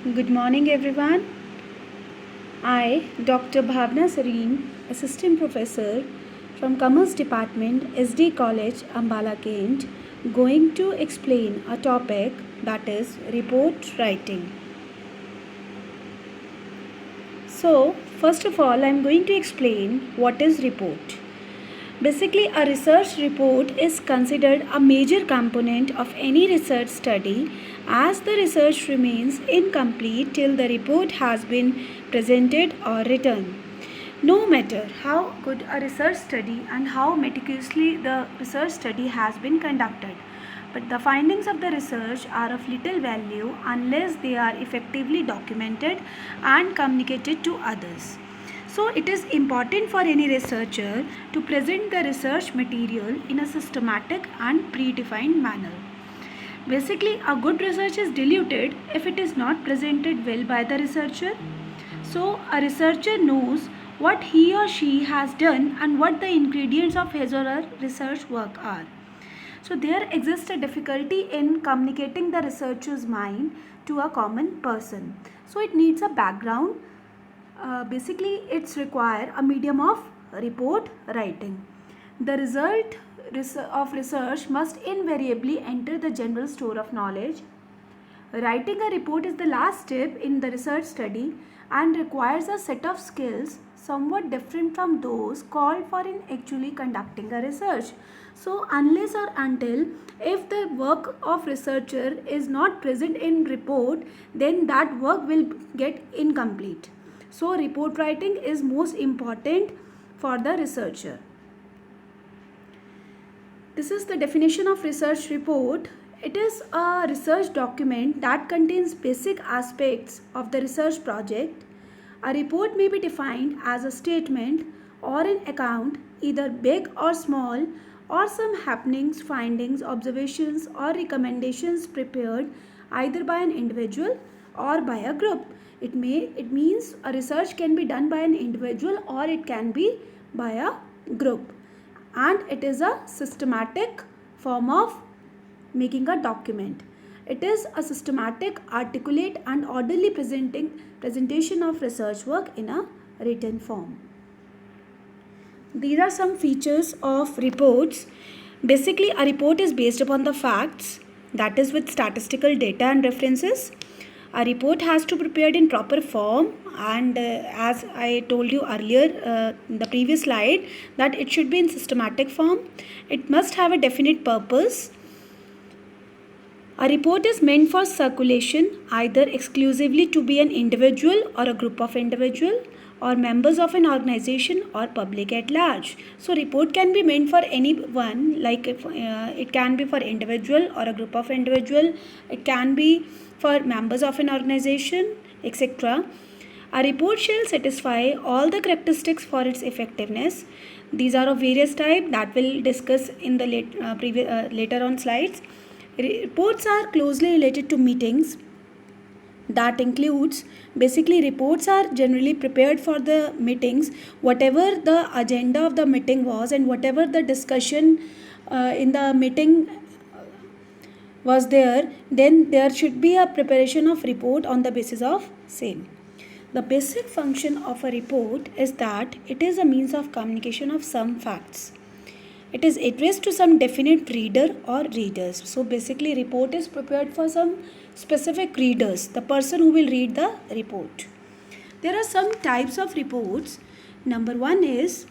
Good morning, everyone. I, Dr. Bhavna Sareen, Assistant Professor from Commerce Department, SD College, Ambala Kent, going to explain a topic that is report writing. So, first of all, I am going to explain what is report. Basically, a research report is considered a major component of any research study as the research remains incomplete till the report has been presented or written. No matter how good a research study and how meticulously the research study has been conducted, but the findings of the research are of little value unless they are effectively documented and communicated to others. So, it is important for any researcher to present the research material in a systematic and predefined manner. Basically, a good research is diluted if it is not presented well by the researcher. So, a researcher knows what he or she has done and what the ingredients of his or her research work are. So, there exists a difficulty in communicating the researcher's mind to a common person. So, it needs a background. Basically, it's require a medium of report writing. The result of research must invariably enter the general store of knowledge. Writing a report is the last step in the research study and requires a set of skills somewhat different from those called for in actually conducting a research. So, unless or until if the work of researcher is not present in report, then that work will get incomplete. So, report writing is most important for the researcher. This is the definition of research report. It is a research document that contains basic aspects of the research project. A report may be defined as a statement or an account, either big or small, or some happenings, findings, observations, or recommendations prepared either by an individual or by a group. It means a research can be done by an individual or it can be by a group, and it is a systematic form of making a document. It is a systematic, articulate and orderly presentation of research work in a written form. These are some features of reports. Basically, a report is based upon the facts, that is with statistical data and references. A report has to be prepared in proper form, and as I told you earlier in the previous slide, that it should be in systematic form. It must have a definite purpose. A report is meant for circulation either exclusively to be an individual or a group of individual or members of an organization or public at large. So report can be meant for anyone, like it can be for individual or a group of individual, it can be for members of an organization, etc. A report shall satisfy all the characteristics for its effectiveness. These are of various type that we'll discuss in the later on slides. Reports are closely related to meetings. That includes, basically, reports are generally prepared for the meetings, whatever the agenda of the meeting was and whatever the discussion in the meeting was there, then there should be a preparation of report on the basis of same. The basic function of a report is that it is a means of communication of some facts. It is addressed to some definite reader or readers. So basically, report is prepared for some specific readers, the person who will read the report. There are some types of reports. Number one is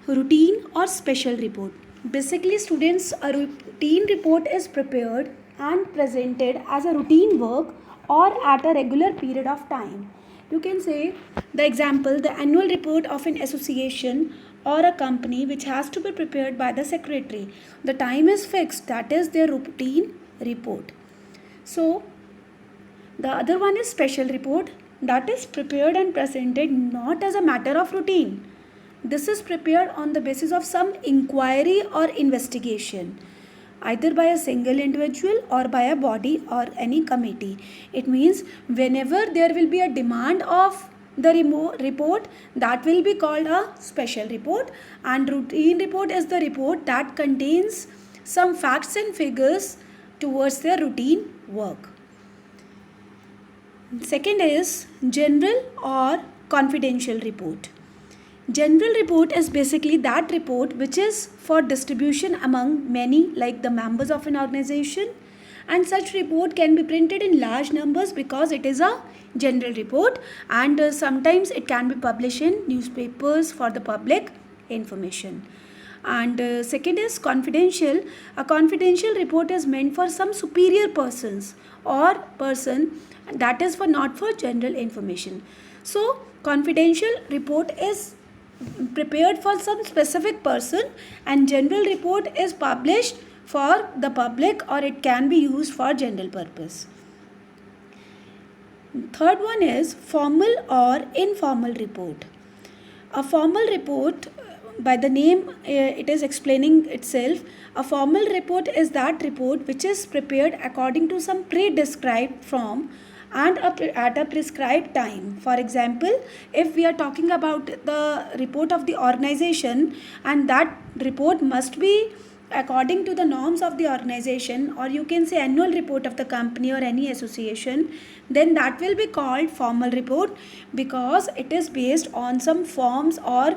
routine or special report. Basically, students, a routine report is prepared and presented as a routine work or at a regular period of time. You can say the example, the annual report of an association or a company which has to be prepared by the secretary. The time is fixed, that is their routine report. So, the other one is special report, that is prepared and presented not as a matter of routine. This is prepared on the basis of some inquiry or investigation, either by a single individual or by a body or any committee. It means whenever there will be a demand of the report, that will be called a special report, and routine report is the report that contains some facts and figures towards their routine work. Second is general or confidential report. General report is basically that report which is for distribution among many, like the members of an organization, and such report can be printed in large numbers because it is a general report, and sometimes it can be published in newspapers for the public information. And second is confidential. A confidential report is meant for some superior persons or person, that is for not for general information. So confidential report is prepared for some specific person, and general report is published for the public, or it can be used for general purpose. Third one is formal or informal report. A formal report, by the name it is explaining itself. A formal report is that report which is prepared according to some pre-described form and at a prescribed time. For example, if we are talking about the report of the organization, and that report must be according to the norms of the organization, or you can say annual report of the company or any association, then that will be called formal report, because it is based on some forms or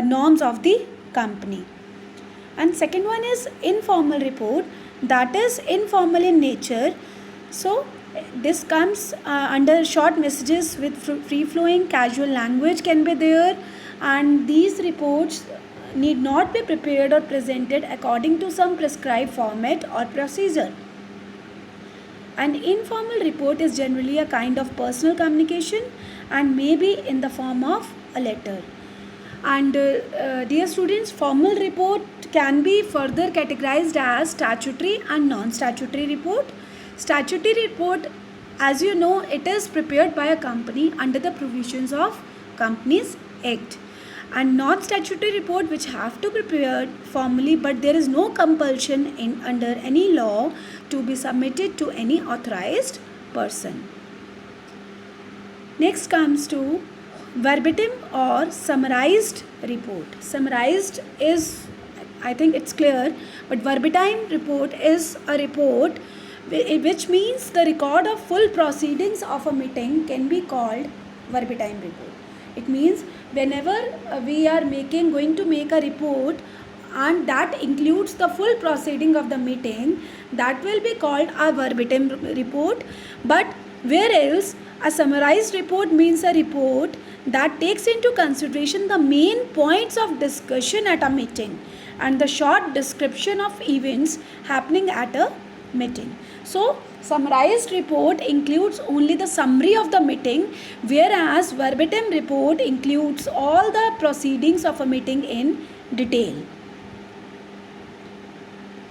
norms of the company. And second one is informal report, that is informal in nature. So this comes under short messages with free flowing casual language can be there, and these reports need not be prepared or presented according to some prescribed format or procedure. An informal report is generally a kind of personal communication and may be in the form of a letter. And dear students, formal report can be further categorized as statutory and non-statutory report. Statutory report, as you know, it is prepared by a company under the provisions of Companies Act. And non-statutory report which have to be prepared formally, but there is no compulsion in under any law to be submitted to any authorized person. Next comes to verbatim or summarized report. Summarized is, I think it's clear, but verbatim report is a report which means the record of full proceedings of a meeting can be called verbatim report. It means whenever we are going to make a report and that includes the full proceeding of the meeting, that will be called a verbatim report. But whereas a summarized report means a report that takes into consideration the main points of discussion at a meeting and the short description of events happening at a meeting. So summarized report includes only the summary of the meeting, whereas verbatim report includes all the proceedings of a meeting in detail.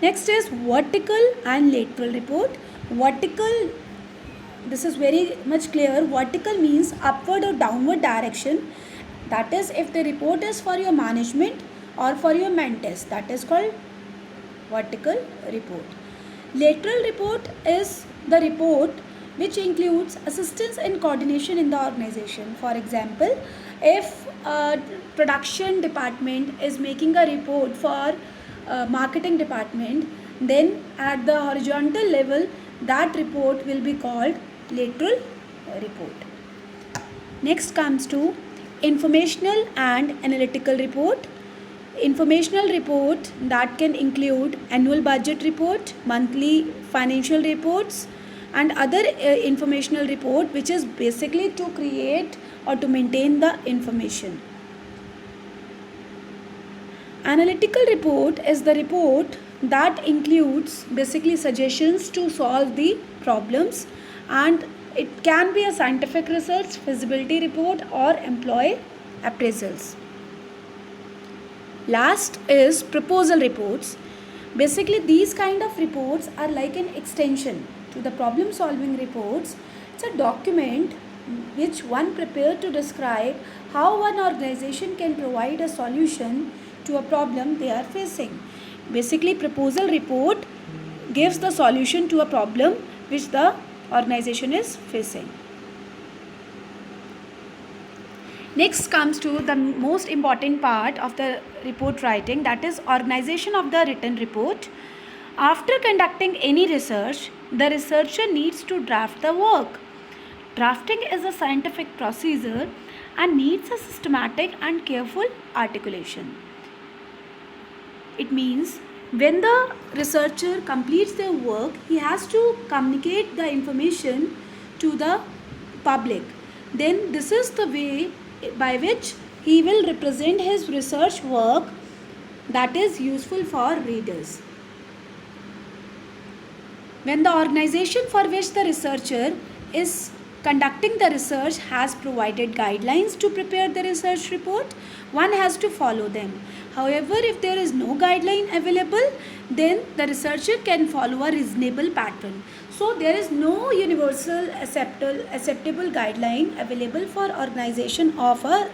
Next is vertical and lateral report. Vertical, this is very much clear. Vertical means upward or downward direction. That is, if the report is for your management or for your mentors, that is called vertical report. Lateral report is the report which includes assistance and coordination in the organization. For example, if a production department is making a report for marketing department, then at the horizontal level that report will be called lateral report. Next comes to informational and analytical report. Informational report that can include annual budget report, monthly financial reports, and other informational report, which is basically to create or to maintain the information. Analytical report is the report that includes basically suggestions to solve the problems, and it can be a scientific research, feasibility report, or employee appraisals. Last is proposal reports. Basically these kind of reports are like an extension to the problem solving reports. It's a document which one prepared to describe how one organization can provide a solution to a problem they are facing. Basically proposal report gives the solution to a problem which the organization is facing. Next comes to the most important part of the report writing, that is organization of the written report. After conducting any research, the researcher needs to draft the work. Drafting is a scientific procedure and needs a systematic and careful articulation. It means when the researcher completes their work, he has to communicate the information to the public. Then this is the way by which he will represent his research work that is useful for readers. When the organization for which the researcher is conducting the research has provided guidelines to prepare the research report, one has to follow them. However, if there is no guideline available, then the researcher can follow a reasonable pattern. So there is no universal acceptable guideline available for organization of a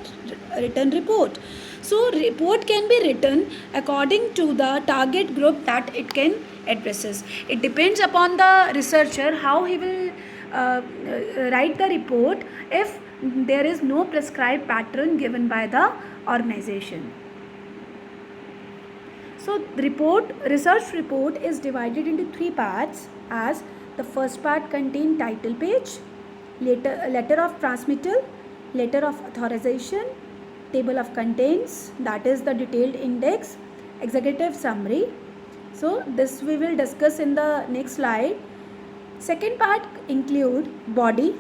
written report. So report can be written according to the target group that it can addresses. It depends upon the researcher how he will write the report if there is no prescribed pattern given by the organization. So research report is divided into three parts, as the first part contains title page, letter of transmittal, letter of authorization, table of contents, that is the detailed index, executive summary. So this we will discuss in the next slide. Second part include body,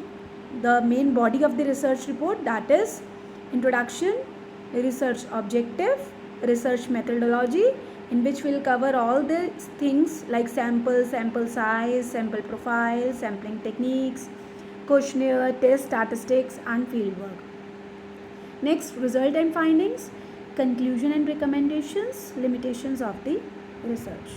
the main body of the research report, that is introduction, research objective, research methodology, in which we will cover all the things like sample size, sample profile, sampling techniques, questionnaire, test statistics and fieldwork. Next, result and findings, conclusion and recommendations, limitations of the research.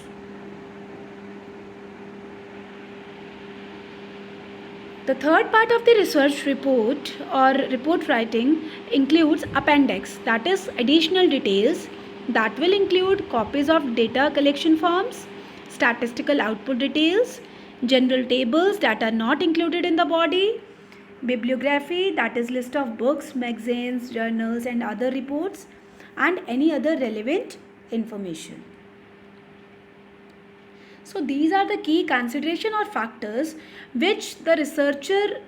The third part of the research report or report writing includes appendix, that is additional details that will include copies of data collection forms, statistical output details, general tables that are not included in the body, bibliography, that is list of books, magazines, journals and other reports, and any other relevant information. So these are the key consideration or factors which the researcher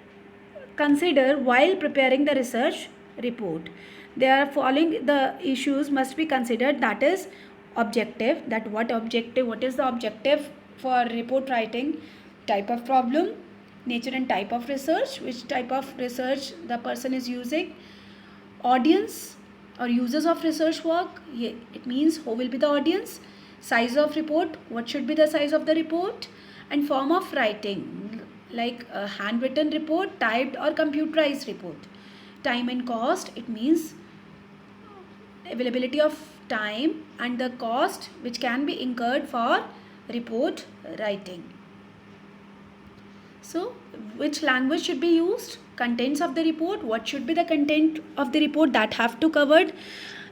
consider while preparing the research report. They are following the issues must be considered, that is objective, that what is the objective for report writing, type of problem, nature and type of research, which type of research the person is using, audience or users of research work, it means who will be the audience, size of report, what should be the size of the report, and form of writing, like a handwritten report, typed or computerized report. Time and cost, it means availability of time and the cost which can be incurred for report writing. So which language should be used, contents of the report, what should be the content of the report that have to covered,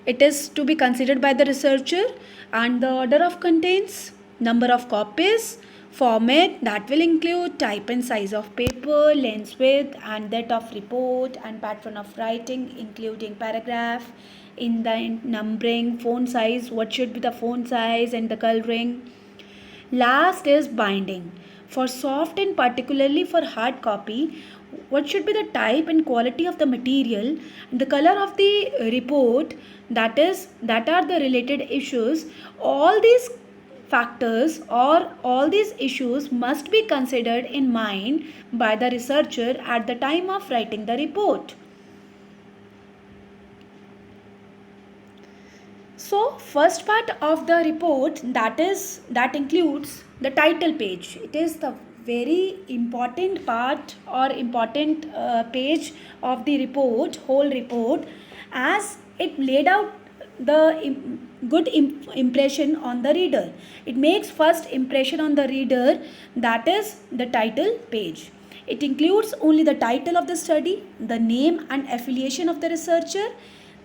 it is to be considered by the researcher, and the order of contents, number of copies, format that will include type and size of paper, length, width and that of report, and pattern of writing including paragraph, indent, numbering, font size, what should be the font size and the coloring. Last is binding. For soft and particularly for hard copy, what should be the type and quality of the material and the color of the report, that are the related issues. All these factors or all these issues must be considered in mind by the researcher at the time of writing the report. So first part of the report, that includes the title page. It is the very important part or important page of the report, whole report, as it laid out the good impression on the reader. It makes first impression on the reader, that is the title page. It includes only the title of the study, the name and affiliation of the researcher,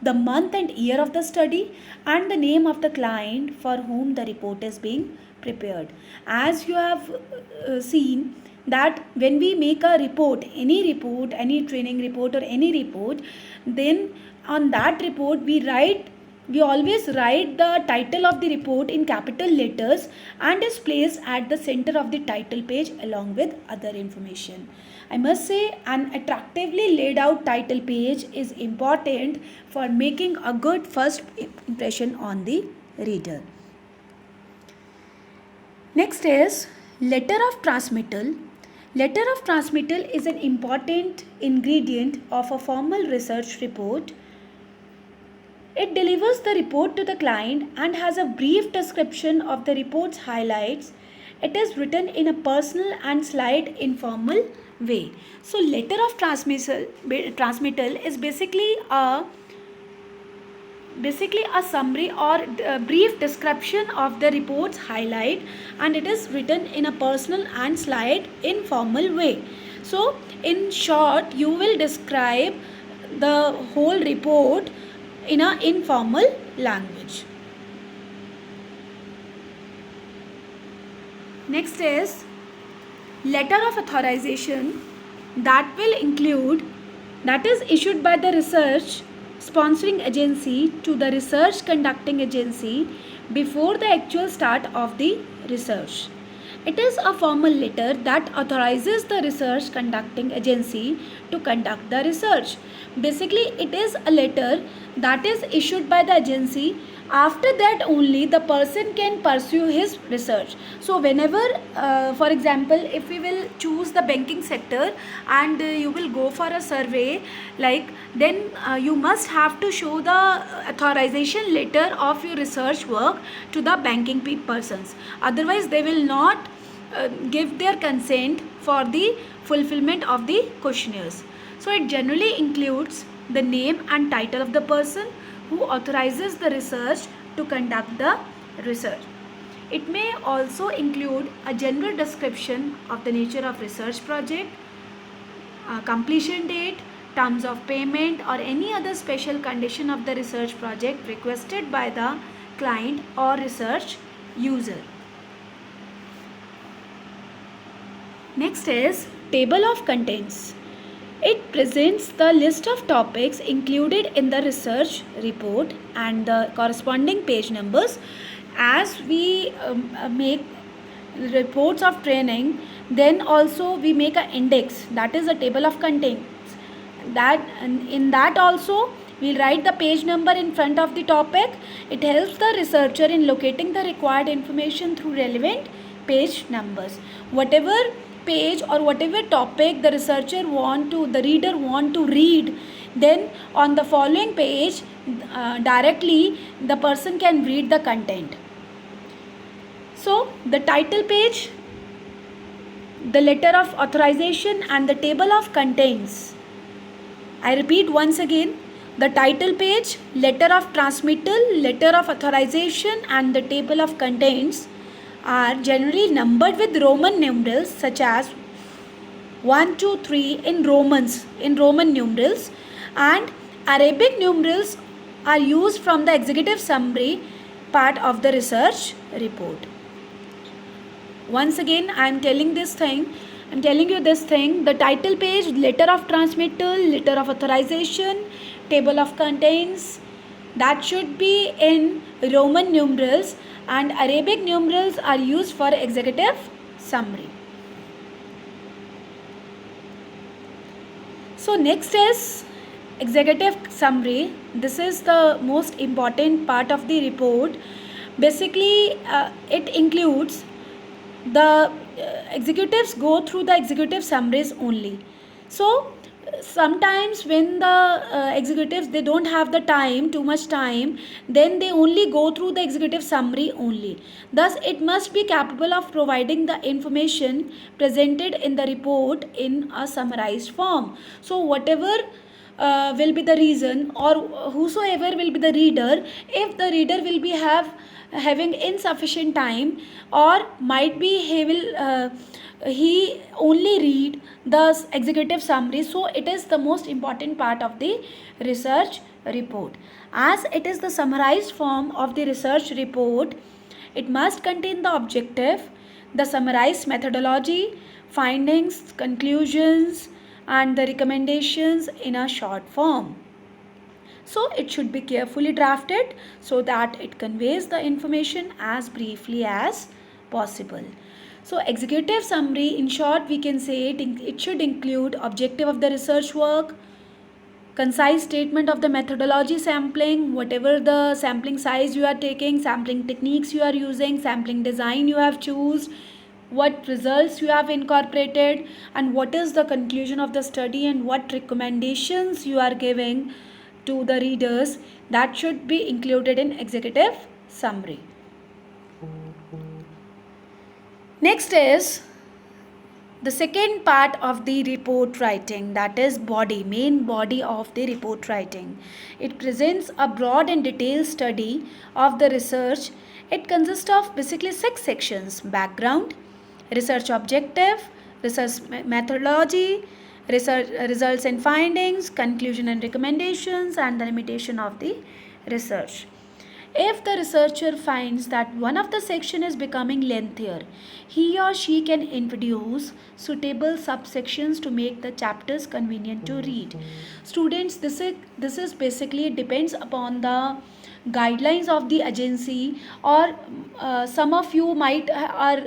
the month and year of the study, and the name of the client for whom the report is being prepared. As you have seen that when we make a report, any training report or any report, then on that report we write we always write the title of the report in capital letters and is placed at the center of the title page along with other information. I must say an attractively laid out title page is important for making a good first impression on the reader. Next is letter of transmittal. Letter of transmittal is an important ingredient of a formal research report. It delivers the report to the client and has a brief description of the report's highlights. It is written in a personal and slight informal way. So letter of transmittal is basically a summary or a brief description of the report's highlight, and it is written in a personal and slight informal way. So in short, you will describe the whole report in an informal language. Next is letter of authorization, that is issued by the research sponsoring agency to the research conducting agency before the actual start of the research. It is a formal letter that authorizes the research conducting agency to conduct the research. Basically, it is a letter that is issued by the agency. After that only the person can pursue his research. So whenever, for example, if we will choose the banking sector and you will go for a survey, then you must have to show the authorization letter of your research work to the banking persons. Otherwise, they will not give their consent for the fulfillment of the questionnaires. So it generally includes the name and title of the person who authorizes the research to conduct the research. It may also include a general description of the nature of research project, completion date, terms of payment, or any other special condition of the research project requested by the client or research user. Next is table of contents. It presents the list of topics included in the research report and the corresponding page numbers. As we make reports of training, then also we make an index, that is a table of contents. In that also we'll write the page number in front of the topic. It helps the researcher in locating the required information through relevant page numbers. Whatever page or whatever topic the reader want to read, then on the following page directly the person can read the content. So the title page, the letter of authorization, and the table of contents. I repeat once again, the title page, letter of transmittal, letter of authorization, and the table of contents are generally numbered with Roman numerals such as 1, 2, 3 in Roman numerals, and Arabic numerals are used from the executive summary part of the research report. Once again, I am telling you this thing, the title page, letter of transmittal, letter of authorization, table of contents, that should be in Roman numerals, and Arabic numerals are used for executive summary. So next is executive summary. This is the most important part of the report. Basically, it includes the executives go through the executive summaries only. So sometimes when the executives, they don't have the too much time, then they only go through the executive summary only. Thus it must be capable of providing the information presented in the report in a summarized form. So whatever will be the reason, or whosoever will be the reader, if the reader will be having insufficient time, or might be he only read the executive summary, so it is the most important part of the research report. As it is the summarized form of the research report, it must contain the objective, the summarized methodology, findings, conclusions, and the recommendations in a short form. So it should be carefully drafted so that it conveys the information as briefly as possible. So executive summary, in short we can say it should include objective of the research work, concise statement of the methodology sampling, whatever the sampling size you are taking, sampling techniques you are using, sampling design you have chosen, what results you have incorporated, and what is the conclusion of the study and what recommendations you are giving to the readers. That should be included in executive summary. Next is the second part of the report writing, that is main body of the report writing. It presents a broad and detailed study of the research. It consists of basically 6 sections: background, research objective, research methodology, research results and findings, conclusion and recommendations, and the limitation of the research. If the researcher finds that one of the section is becoming lengthier, he or she can introduce suitable subsections to make the chapters convenient to read. Students, this is basically depends upon the guidelines of the agency, or some of you might are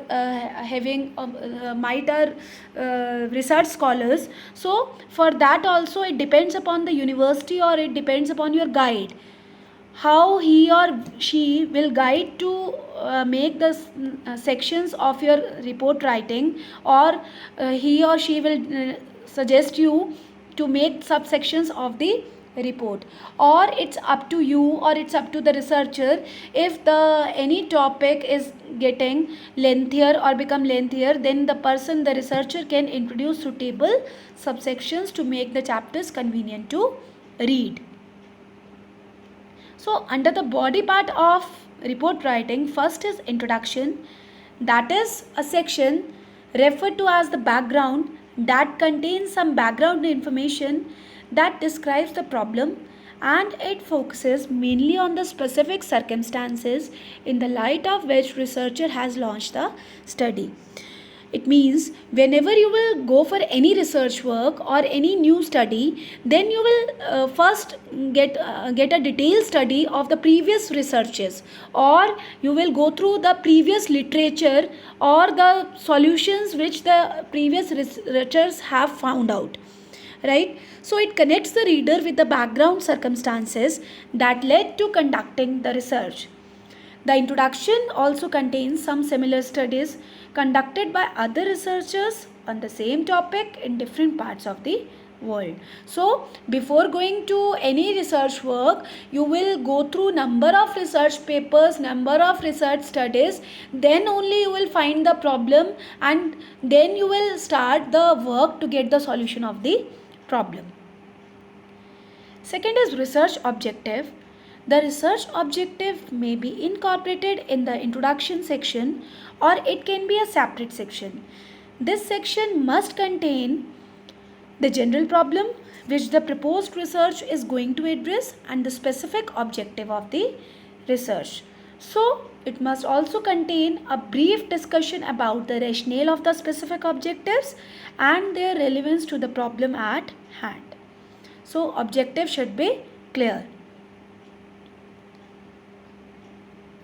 having might are research scholars. So for that also it depends upon the university, or it depends upon your guide, how he or she will guide to make the sections of your report writing, or he or she will suggest you to make subsections of the report, or it's up to you, or it's up to the researcher. If the any topic is getting lengthier or become lengthier, then the researcher can introduce suitable subsections to make the chapters convenient to read. So under the body part of report writing, first is introduction. That is a section referred to as the background, that contains some background information that describes the problem, and it focuses mainly on the specific circumstances in the light of which researcher has launched the study. It means whenever you will go for any research work or any new study, then you will first get a detailed study of the previous researches, or you will go through the previous literature or the solutions which the previous researchers have found out, right? So it connects the reader with the background circumstances that led to conducting the research. The introduction also contains some similar studies conducted by other researchers on the same topic in different parts of the world. So before going to any research work, you will go through number of research papers, number of research studies, then only you will find the problem, and then you will start the work to get the solution of the problem. Second is research objective. The research objective may be incorporated in the introduction section, or it can be a separate section. This section must contain the general problem which the proposed research is going to address and the specific objective of the research. So it must also contain a brief discussion about the rationale of the specific objectives and their relevance to the problem at hand. So objective should be clear.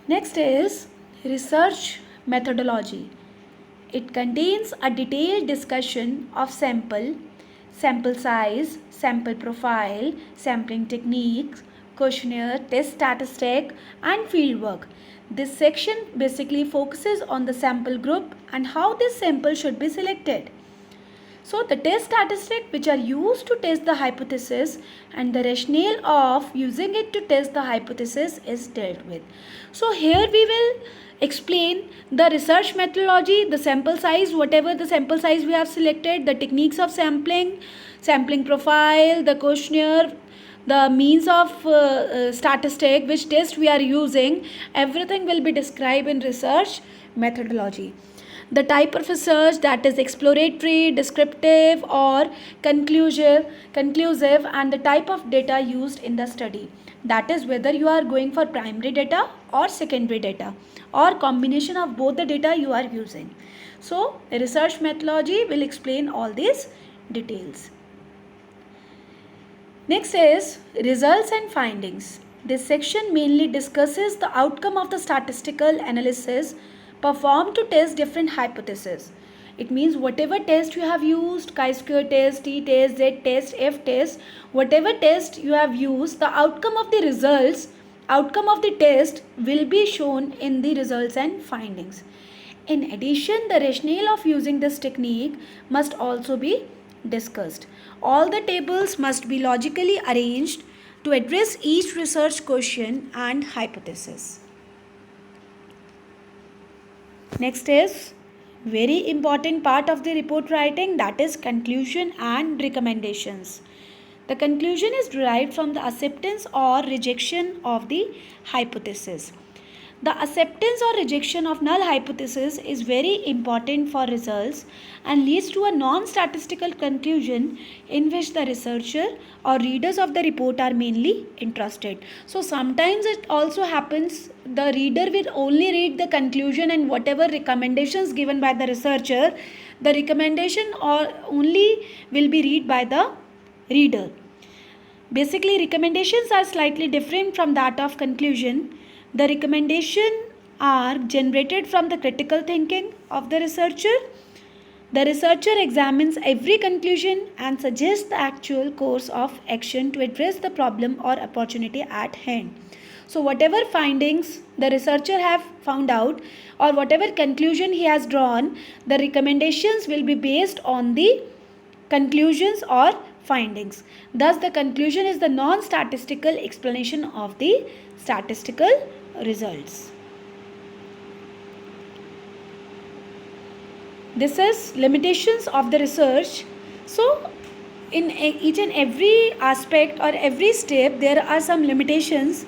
Next is research methodology. It contains a detailed discussion of sample size, sample profile, sampling techniques, questionnaire, test statistic, and fieldwork. This section basically focuses on the sample group and how this sample should be selected. So the test statistics which are used to test the hypothesis and the rationale of using it to test the hypothesis is dealt with. So here we will explain the research methodology, the sample size, whatever the sample size we have selected, the techniques of sampling, sampling profile, the questionnaire, the means of statistic, which test we are using, everything will be described in research methodology. The type of research, that is exploratory, descriptive, or conclusive, and the type of data used in the study. That is whether you are going for primary data or secondary data, or combination of both the data you are using. So research methodology will explain all these details. Next is results and findings. This section mainly discusses the outcome of the statistical analysis performed to test different hypotheses. It means whatever test you have used, chi-square test, t-test, z-test, f-test, whatever test you have used, the outcome of the results, outcome of the test will be shown in the results and findings. In addition, the rationale of using this technique must also be discussed. All the tables must be logically arranged to address each research question and hypothesis. Next is very important part of the report writing, that is conclusion and recommendations. The conclusion is derived from the acceptance or rejection of the hypothesis. The acceptance or rejection of null hypothesis is very important for results and leads to a non-statistical conclusion in which the researcher or readers of the report are mainly interested. So sometimes it also happens the reader will only read the conclusion and whatever recommendations given by the researcher, the recommendation or only will be read by the reader. Basically, recommendations are slightly different from that of conclusion. The recommendations are generated from the critical thinking of the researcher. The researcher examines every conclusion and suggests the actual course of action to address the problem or opportunity at hand. So whatever findings the researcher have found out or whatever conclusion he has drawn, the recommendations will be based on the conclusions or findings. Thus, the conclusion is the non-statistical explanation of the statistical results. This is limitations of the research. So, in each and every aspect or every step, there are some limitations.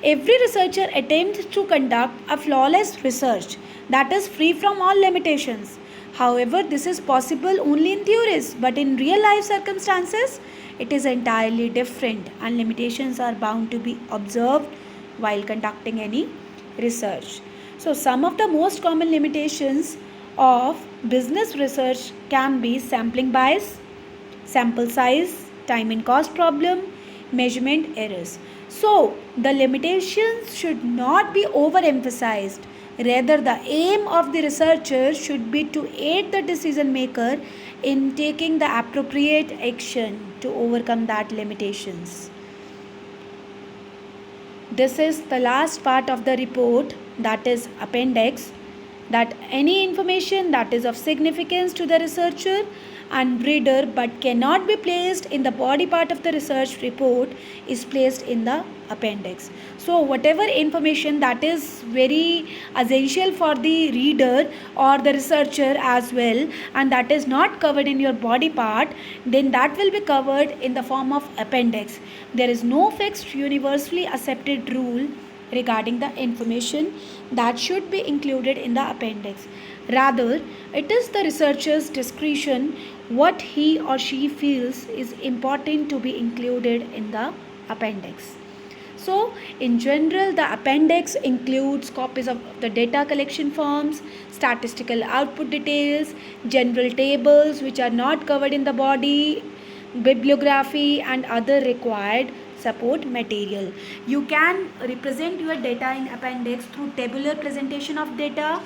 Every researcher attempts to conduct a flawless research that is free from all limitations. However, this is possible only in theories, but in real life circumstances, it is entirely different and limitations are bound to be observed while conducting any research. So, some of the most common limitations of business research can be sampling bias, sample size, time and cost problem, measurement errors. So, the limitations should not be overemphasized. Rather, the aim of the researcher should be to aid the decision maker in taking the appropriate action to overcome that limitations. This is the last part of the report, that is appendix, that any information that is of significance to the researcher and reader but cannot be placed in the body part of the research report is placed in the appendix. So whatever information that is very essential for the reader or the researcher as well and that is not covered in your body part, then that will be covered in the form of appendix. There is no fixed universally accepted rule regarding the information that should be included in the appendix. Rather, it is the researcher's discretion what he or she feels is important to be included in the appendix. So, in general, the appendix includes copies of the data collection forms, statistical output details, general tables which are not covered in the body, bibliography and other required support material. You can represent your data in appendix through tabular presentation of data,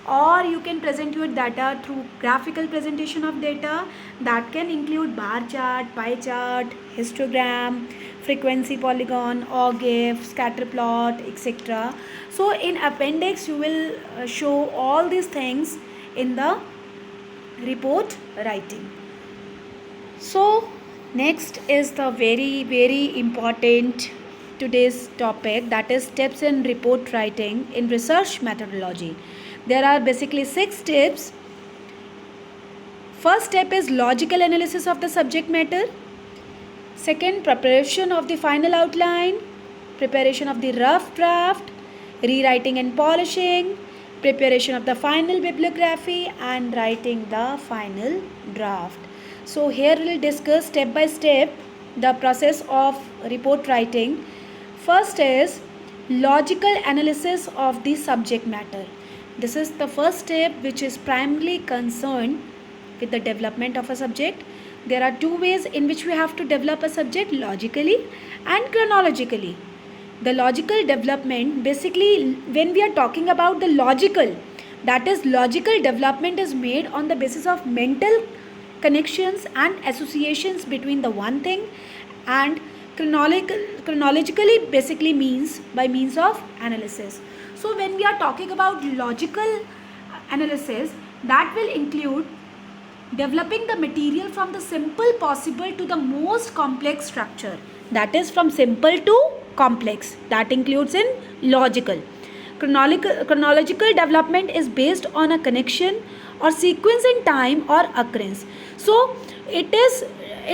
or you can present your data through graphical presentation of data that can include bar chart, pie chart, histogram, frequency polygon, OGIF, scatter plot, etc. So in appendix you will show all these things in the report writing. So next is the very important today's topic, that is steps in report writing in research methodology. There are basically 6 steps. First step is logical analysis of the subject matter. Second, preparation of the final outline, preparation of the rough draft, rewriting and polishing, preparation of the final bibliography and writing the final draft. So here we will discuss step by step the process of report writing. First is logical analysis of the subject matter. This is the first step which is primarily concerned with the development of a subject. There are two ways in which we have to develop a subject: logically and chronologically. The logical development, basically when we are talking about the logical, that is logical development is made on the basis of mental connections and associations between the one thing, and chronologically basically means by means of analysis. So when we are talking about logical analysis, that will include developing the material from the simple possible to the most complex structure, that is from simple to complex, that includes in logical. Chronological development is based on a connection or sequence in time or occurrence. So it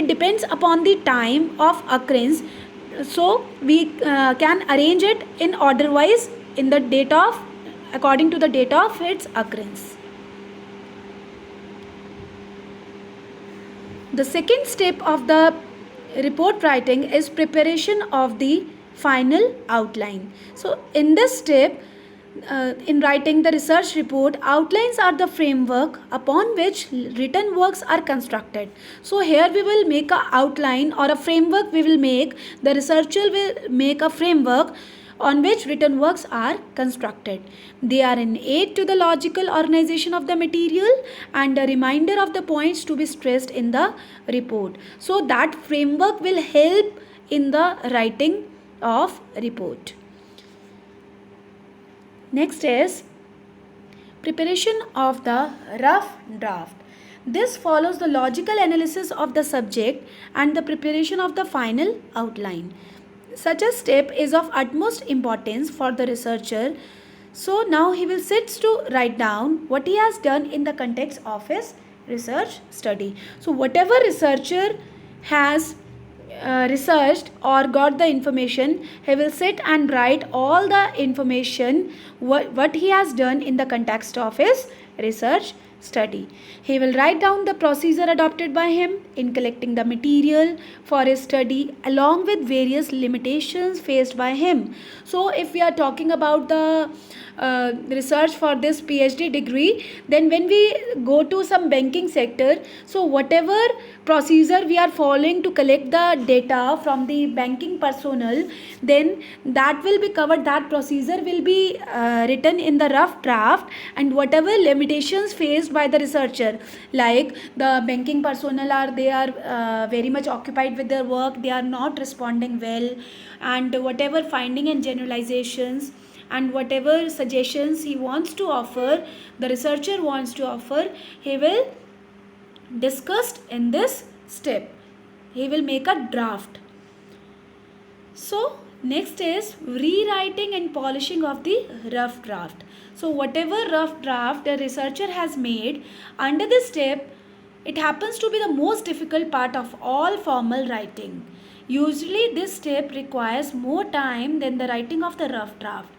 depends upon the time of occurrence. So we can arrange it in order wise in the date of according to the date of its occurrence. The second step of the report writing is preparation of the final outline. So in this step, in writing the research report, outlines are the framework upon which written works are constructed. So here we will make a outline or a framework we will make. The researcher will make a framework on which written works are constructed. They are an aid to the logical organization of the material and a reminder of the points to be stressed in the report. So that framework will help in the writing of report. Next is preparation of the rough draft. This follows the logical analysis of the subject and the preparation of the final outline. Such a step is of utmost importance for the researcher. So now he will sit to write down what he has done in the context of his research study. So whatever researcher has researched or got the information, he will sit and write all the information what he has done in the context of his research study. He will write down the procedure adopted by him in collecting the material for his study along with various limitations faced by him. So if we are talking about the research for this PhD degree, then when we go to some banking sector, so whatever procedure we are following to collect the data from the banking personnel, then that will be covered, that procedure will be written in the rough draft, and whatever limitations faced by the researcher, like the banking personnel are very much occupied with their work, they are not responding well, and whatever finding and generalizations and whatever suggestions he wants to offer, the researcher wants to offer, he will discuss in this step. He will make a draft. So next is rewriting and polishing of the rough draft. So whatever rough draft the researcher has made, under this step, it happens to be the most difficult part of all formal writing. Usually this step requires more time than the writing of the rough draft.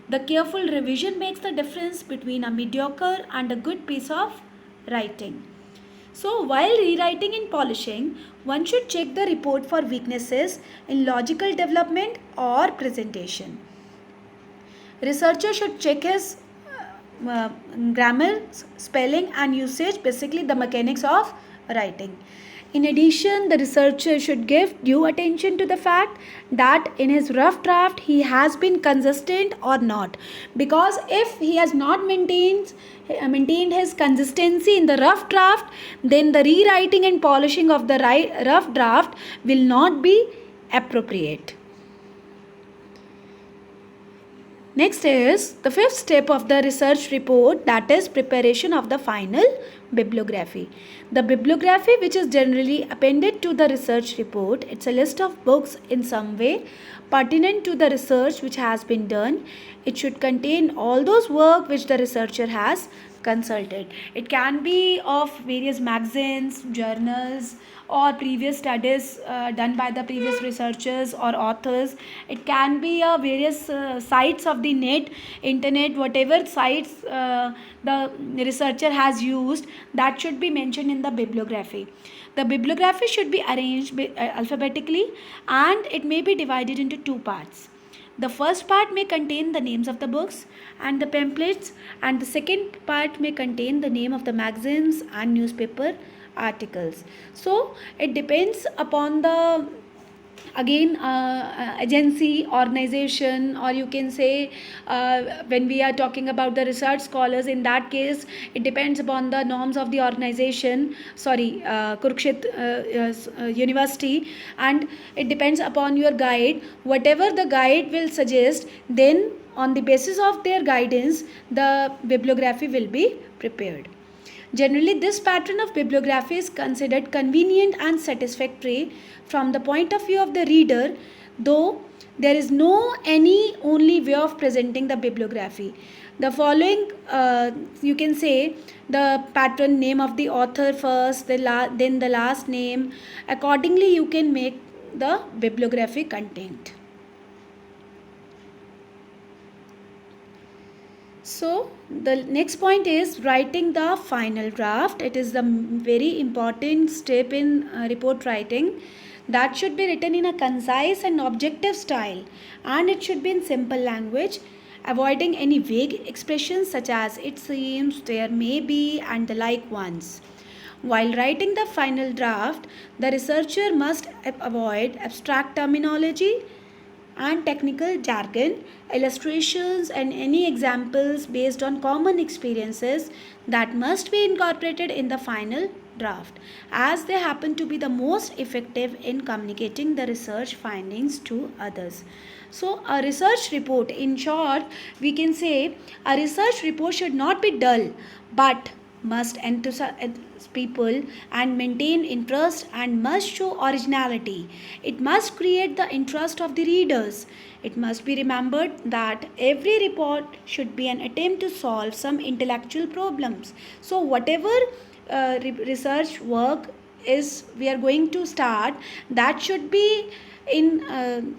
The careful revision makes the difference between a mediocre and a good piece of writing. So while rewriting and polishing, one should check the report for weaknesses in logical development or presentation. Researcher should check his grammar, spelling and usage, basically the mechanics of writing. In addition, the researcher should give due attention to the fact that in his rough draft he has been consistent or not, because if he has not maintained his consistency in the rough draft, then the rewriting and polishing of the rough draft will not be appropriate. Next is the fifth step of the research report, that is preparation of the final bibliography. The bibliography, which is generally appended to the research report, it's a list of books in some way pertinent to the research which has been done. It should contain all those work which the researcher has consulted. It can be of various magazines, journals, or previous studies done by the previous researchers or authors. It can be various sites of the internet, whatever sites the researcher has used, that should be mentioned in the bibliography. The bibliography should be arranged alphabetically, and it may be divided into two parts. The first part may contain the names of the books and the pamphlets, and the second part may contain the name of the magazines and newspaper articles. So it depends upon the again agency, organization, or you can say when we are talking about the research scholars, in that case it depends upon the norms of the organization, sorry, Kurukshetra university, and it depends upon your guide. Whatever the guide will suggest, then on the basis of their guidance the bibliography will be prepared. Generally, this pattern of bibliography is considered convenient and satisfactory from the point of view of the reader, though there is no any only way of presenting the bibliography. The following, you can say the pattern: name of the author first, then the last name. Accordingly, you can make the bibliography content. So the next point is writing the final draft. It is the very important step in report writing. That should be written in a concise and objective style, and it should be in simple language, avoiding any vague expressions such as it seems, there may be, and the like ones. While writing the final draft, the researcher must avoid abstract terminology and technical jargon, illustrations, and any examples based on common experiences that must be incorporated in the final draft, as they happen to be the most effective in communicating the research findings to others. So, a research report, in short, we can say a research report should not be dull but must enthusiasm people and maintain interest, and must show originality. It must create the interest of the readers. It must be remembered that every report should be an attempt to solve some intellectual problems. So whatever research work is we are going to start, that should be in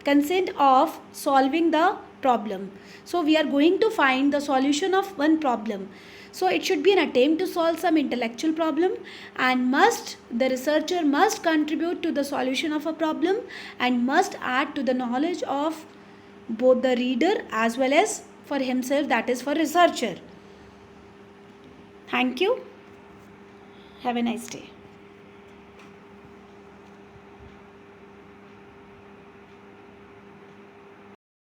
consent of solving the problem. So we are going to find the solution of one problem. So it should be an attempt to solve some intellectual problem, and the researcher must contribute to the solution of a problem and must add to the knowledge of both the reader as well as for himself, that is for researcher. Thank you. Have a nice day.